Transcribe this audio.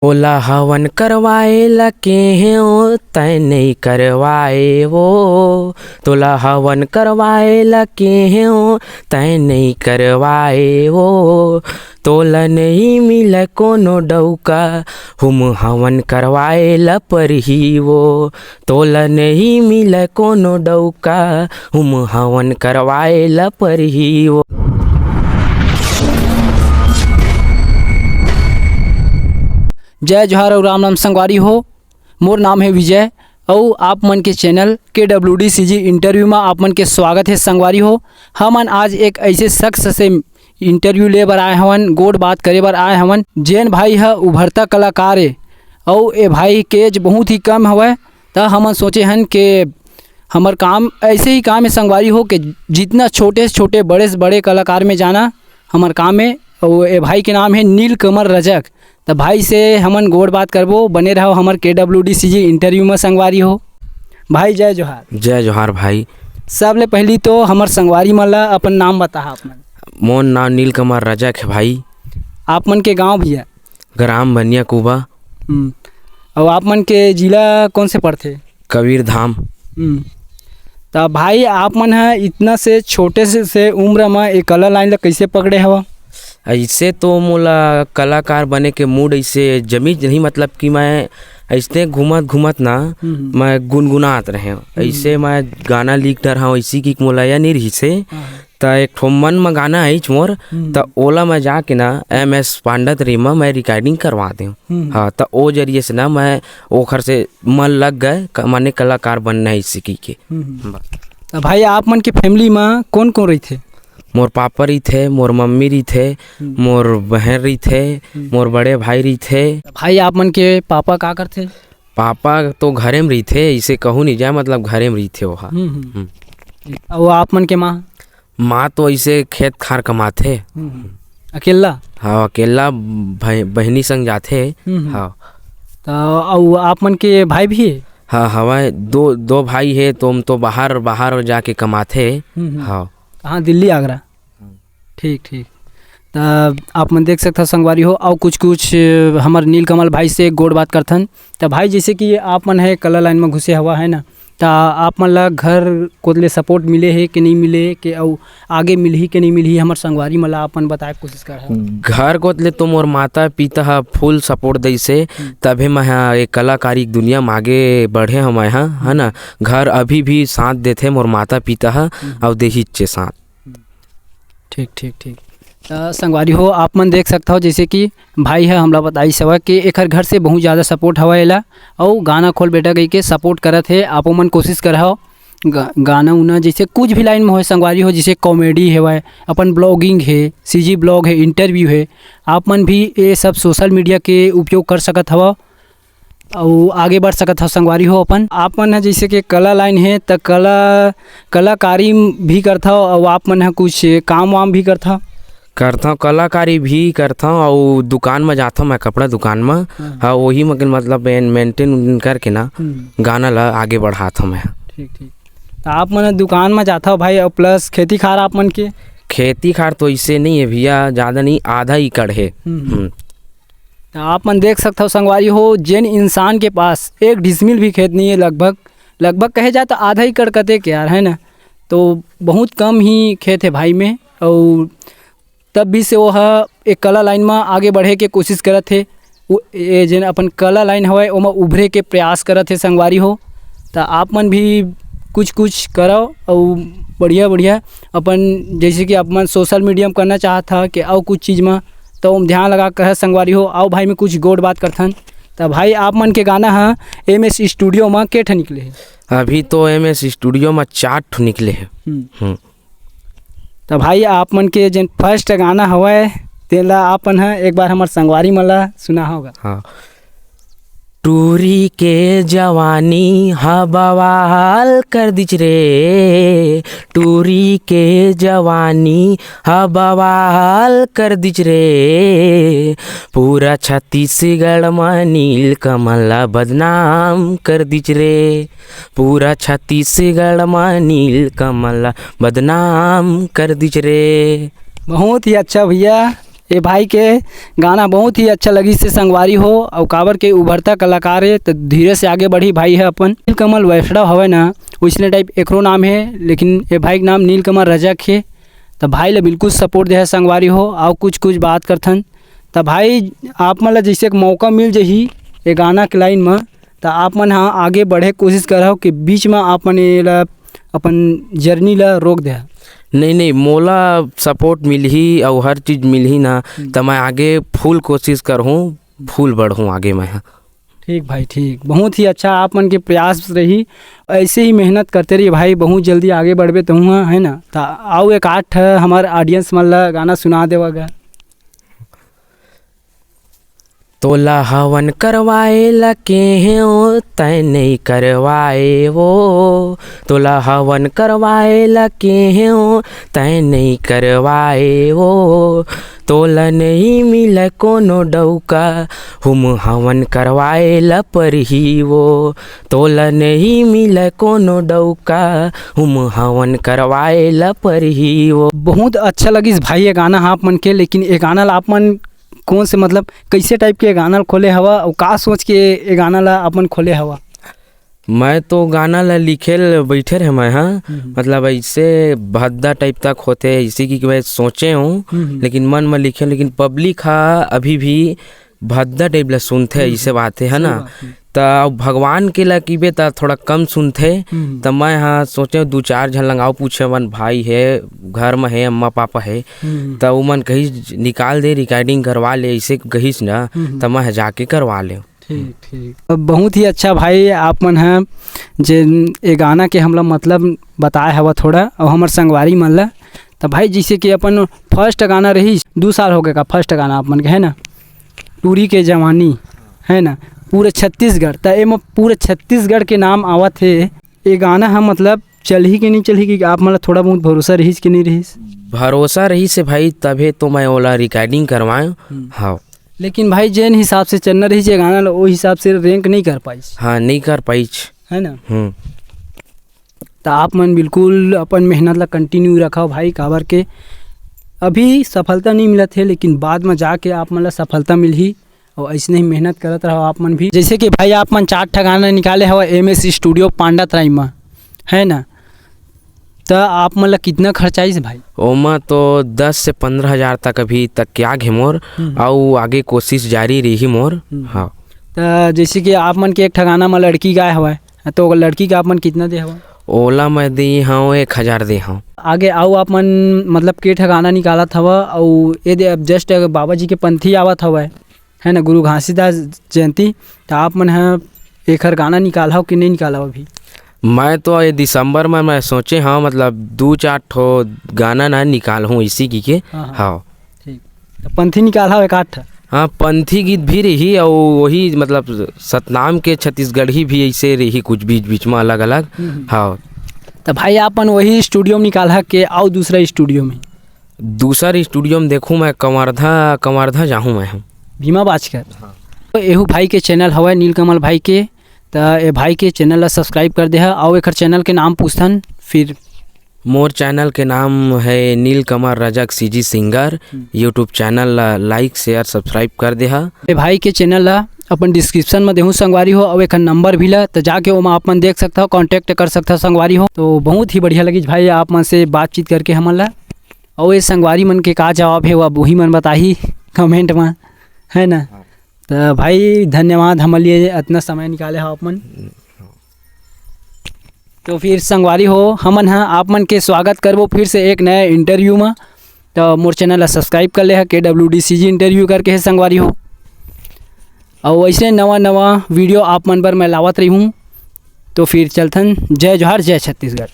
ओला हवन करवाए ला के हो तय नहीं करवाए वो। तोला हवन करवाए ला के हो तय नहीं करवाए वो। तोला नहीं मिला कोनो डौका हम हवन करवाए ला पर ही वो। तोला नहीं मिला कोनो डौका हम हवन करवाए ला पर ही वो। जय जोहार और राम राम संगवारी हो। मोर नाम है विजय और आप मन के चैनल KWDCG इंटरव्यू में आप मन के स्वागत है संगवारी हो। हमन आज एक ऐसे शख्स से इंटरव्यू ले बर आए हवन, गोड़ बात करे बर आए हवन। जैन भाई है उभरता कलाकार है और ये भाई के एज बहुत ही कम हवै। तो हमन सोचे हन कि हमार काम ऐसे ही काम है संगवारी हो कि जितना छोटे से छोटे बड़े से बड़े कलाकार में जाना हमार काम है। और ये भाई के नाम है नीलकमल रजक। तो भाई से हमन गोड़ बात करबो, बने रहो हमार KWDCG इंटरव्यू में संगवारी हो। भाई जय जोहार। जय जोहार भाई। सबले पहली तो हमार संगवारी मन ला अपन नाम बता आप मन। मोर नाम नीलकमल रजक है भाई। आप मन के गांव भैया? ग्राम बनिया कुबा। और आप मन के जिला कौन से पड़ते? कबीरधाम। तो भाई आप मन है इतना से छोटे से उम्र में एक कला लाइन ला कैसे पकड़े हवा? ऐसे तो मोला कलाकार बने के मूड ऐसे जमी नहीं, मतलब कि मैं ऐसे घूमत घूमत ना मैं गुनगुनात रहे। ऐसे मैं गाना लिख डर हूँ ऐसी कि मोला या नहीं रही से तो एक ठो मन में गाना है मोर। तो ओला मैं जाके ना MS पांडत री में मैं रिकॉर्डिंग करवा दूँ। हाँ, तो ओ जरिए से ना मैं ओखर से मन लग गए माने कलाकार बनना है इसी के। तो भाई आप मन के फैमिली में कौन कौन रही थे? मोर पापा रही थे, मोर मम्मी रही थे, मोर बहन रही थे, मोर बड़े भाई रही थे। भाई आप मन के पापा का करते? पापा तो घरे में रही थे, इसे कहूँ नहीं जाए, मतलब घरे में रही थे वहाँ। और आप मन के माँ? माँ तो ऐसे खेत खार कमाते। अकेला? हाँ, अकेला बहनी संग जाते। हाँ। तो और आप मन के भाई भी है? हाँ हवा दो भाई है, तो हम तो बाहर जाके कमाते। हाँ। कहाँ? दिल्ली आगरा? ठीक ठीक। तो आप मन देख सकते संगवारी हो। और कुछ हमार नीलकमल भाई से गोड़ बात करथन। तो भाई जैसे कि आप मन है कला लाइन में घुसे हुआ है ना, तो आप मन ला घर को ले सपोर्ट मिले है कि नहीं मिले कि और आगे मिलही कि नहीं मिलही हमार संगवारी मन ला आप मन बताए कोशिश कर। घर को ले तो मोर माता पिता फुल सपोर्ट दै से तभी मैं ये कलाकारी दुनिया में आगे बढ़े हम यहाँ है ना। घर अभी भी साथ देते मोर माता पिता और देही चे साथ। ठीक ठीक ठीक। तो संगवारी हो आप मन देख सकता हो जैसे कि भाई है हमला बताई सवा कि एक घर से बहुत ज़्यादा सपोर्ट हवा एला और गाना खोल बेटा गई के सपोर्ट करत है। आप मन कोशिश कर गाना उना जैसे कुछ भी लाइन में हो संगवारी हो, जैसे कॉमेडी है, अपन ब्लॉगिंग है, CG ब्लॉग है, इंटरव्यू है, आप मन भी ये सब सोशल मीडिया के उपयोग कर सकत हवा और आगे बढ़ सकत हो संगवारी हो। अपन आप मन है जैसे कि कला लाइन है तो कलाकारी भी करता और आप मन है कुछ काम वाम भी करता? करता कलाकारी भी करता और दुकान में जाता मैं, कपड़ा दुकान में। हाँ, वही मतलब मेंटेन करके ना गाना ला आगे बढ़ाता मैं। ठीक ठीक। तो आप मन दुकान में जाता हो भाई और प्लस खेती खार आप मन के? खेती खार तो इससे नहीं है भैया, ज़्यादा नहीं, आधा एकड़ है। तो आप मन देख सकते हो संगवारी हो जिन इंसान के पास 1 डिसमिल भी खेत नहीं है, लगभग कहे जाए तो आधा एकड़ कते के यार है ना, तो बहुत कम ही खेत है भाई में। और तब भी से वो एक कला लाइन में आगे बढ़े के कोशिश करत थे। ये जन अपन कला लाइन हवा ओमा उभरे के प्रयास करत थे संगवारी हो। तो आप मन भी कुछ करो और बढ़िया अपन जैसे कि आप मन सोशल मीडिया में करना चाहता कि और कुछ चीज़ में तो हम ध्यान लगा कर संगवारी हो। आओ भाई में कुछ गोड़ बात करथन। तो भाई आप मन के गाना है MS स्टूडियो में के ठा निकले है? अभी तो MS स्टूडियो में 4 ठो निकले है। तो भाई आप मन के जन फर्स्ट गाना हवा तेला आपन है एक बार हमार संगवारी मला सुना होगा। हाँ। टूरी के जवानी हा बवाल कर दिच रे, टूरी के जवानी हा बवाल कर दिच रे, पूरा छत्तीसगढ़ में नीलकमल बदनाम कर दिच रे, पूरा छत्तीसगढ़ में नीलकमल बदनाम कर दिच रे। बहुत ही अच्छा भैया, ये भाई के गाना बहुत ही अच्छा लगी से संगवारी हो और काबर के उभरता कलाकार है तो धीरे से आगे बढ़ी भाई है अपन नीलकमल वैष्णव हवे ना वैसने टाइप एकरो नाम है, लेकिन ये भाई के नाम नीलकमल रजक है। तो भाई ले बिल्कुल सपोर्ट दे है संगवारी हो और कुछ बात करथन। तो भाई आप मन ला जैसे एक मौका मिल जाही ये गाना के लाइन में तो आप मन हाँ आगे बढ़े कोशिश करहो कि बीच में आप मन ये अपन जर्नी ला रोक दे। नहीं मोला सपोर्ट मिलही और हर चीज़ मिलही ना तो मैं आगे फुल कोशिश करहूँ, फुल बढ़ूँ आगे मैं। ठीक भाई ठीक, बहुत ही अच्छा आप मन के प्रयास रही, ऐसे ही मेहनत करते रहिए भाई, बहुत जल्दी आगे बढ़बे तो हुआ है ना। तो आओ एक आठ हमारे ऑडियंस मन ला गाना सुना देवागा। तोला हवन करवाए लके हो तय नहीं करवाए वो, तोला हवन करवाए लके हो तय नहीं करवाए वो, तोला नहीं मिल कोनो डौका हम हवन करवाए ल पर ही वो, तोला नहीं मिल कोनो डौका हम हवन करवाए ल पर ही वो। बहुत अच्छा लगी भाई ये गाना आप मन के, लेकिन ये गाना ला आप मन कौन से मतलब कैसे टाइप के गाना खोले हवा और का सोच के ये गाना ला अपन खोले हवा? मैं तो गाना ला लिखे बैठे रहे मैं हाँ, मतलब ऐसे भद्दा टाइप तक होते इसी की मैं सोचे हूँ, लेकिन मन में लिखे, लेकिन पब्लिक हाँ अभी भी भद्दा टाइप ला सुनते ऐसे बातें है ना। तो भगवान के ला की बे थोड़ा कम सुनते तो मैं हाँ सोचे 2-4 झन लगाओ पूछे मन भाई है घर में है अम्मा पापा है तो वो मन कहीं निकाल दे रिकॉर्डिंग करवा ले ऐसे कहीस ना तो मैं जाके करवा ले। ठीक ठीक, बहुत ही अच्छा भाई आप मन है जे ये गाना के हमला मतलब बताए हवा थोड़ा और हमार संगवारी मन ला। तो भाई जैसे कि अपन फर्स्ट गाना रही 2 साल हो गए का फर्स्ट गाना आप मन के है ना, टूरी के जवानी है ना, पूरे छत्तीसगढ़ तो ये पूरे छत्तीसगढ़ के नाम आवत है। ये गाना हम मतलब चल ही कि नहीं चल ही कि आप मतलब थोड़ा बहुत भरोसा रहीस कि नहीं रहीस? भरोसा रही से भाई तभी तो मैं ओला रिकॉर्डिंग करवाऊँ। हाँ लेकिन भाई जैन हिसाब से चलना रही है गाना वो हिसाब से रैंक नहीं कर पाई। हाँ नहीं कर पाई है ना। तो आप मन बिल्कुल अपन मेहनत ला कंटिन्यू रखा भाई, काबर के अभी सफलता नहीं मिला थे लेकिन बाद में जाके आप मन ला सफलता मिलही और ऐसे ही मेहनत करत रहो आप मन भी। जैसे कि भाई आप मन 4 ठा गाना निकाले हवा MS स्टूडियो पांडा तराई में है ना, तो आप मन ला कितना खर्चा आई भाई? ओमा तो 10 से 15 हज़ार तक अभी तक क्या घे मोर और आगे कोशिश जारी रही मोर। हाँ तो जैसे कि आप मन के एक ठा गाना में लड़की गाय हवा तो लड़की का आप मन कितना दे हवा? ओला मैं दी हाँ 1000 दे हाँ। आगे आओ आप मन मतलब के ठा गाना निकाला हवा और ये दे जस्ट बाबा जी के पंथी आवत हवा है ना, गुरु घासीदास जयंती, तो आप मन है एक गाना निकाला हो कि नहीं निकाला हो अभी? मैं तो ये दिसंबर में मैं सोचे हाँ मतलब 2-4 ठो गाना ना निकाल हूँ इसी की के। हाँ ठीक, तो पंथी निकाला हो 1-8 ठा? हाँ पंथी गीत भी रही और वही मतलब सतनाम के छत्तीसगढ़ी भी ऐसे रही कुछ बीच में अलग अलग। हाँ तो भाई आपन वही स्टूडियो में निकाला के आओ दूसरा स्टूडियो में? दूसरा स्टूडियो में देखूँ मैं कवर्धा जाऊँ मैं हूँ भीमा बाजकर। तो एहू भाई के चैनल हवा नीलकमल भाई के, तो ये भाई के चैनल ला सब्सक्राइब कर दे और एक चैनल के नाम पूछथन फिर? मोर चैनल के नाम है Neelkamal Rajak CG singer, YouTube channel ला लाइक शेयर सब्सक्राइब कर दे। ये भाई के चैनल ला अपन डिस्क्रिप्शन में देहूँ संगवारी हो और एक नंबर भी ला तो जाके वो आप मन देख सकता हो, कॉन्टैक्ट कर सकता संगवारी हो। तो बहुत ही बढ़िया लगी भाई आप मन से बातचीत करके हमन ला, और ये संगवारी मन के का जवाब है वही मन बताही कमेंट में है ना। तो भाई धन्यवाद हमारे लिए इतना समय निकाले हो आप मन। तो फिर संगवारी हो हमन हाँ आप मन के स्वागत करबो फिर से एक नए इंटरव्यू में। तो मोर चैनल ला सब्सक्राइब कर ले है KWDCG इंटरव्यू करके है संगवारी हो, और ऐसे नवा वीडियो आप मन पर मैं लावत रही हूँ। तो फिर चलथन, जय जोहार, जय छत्तीसगढ़।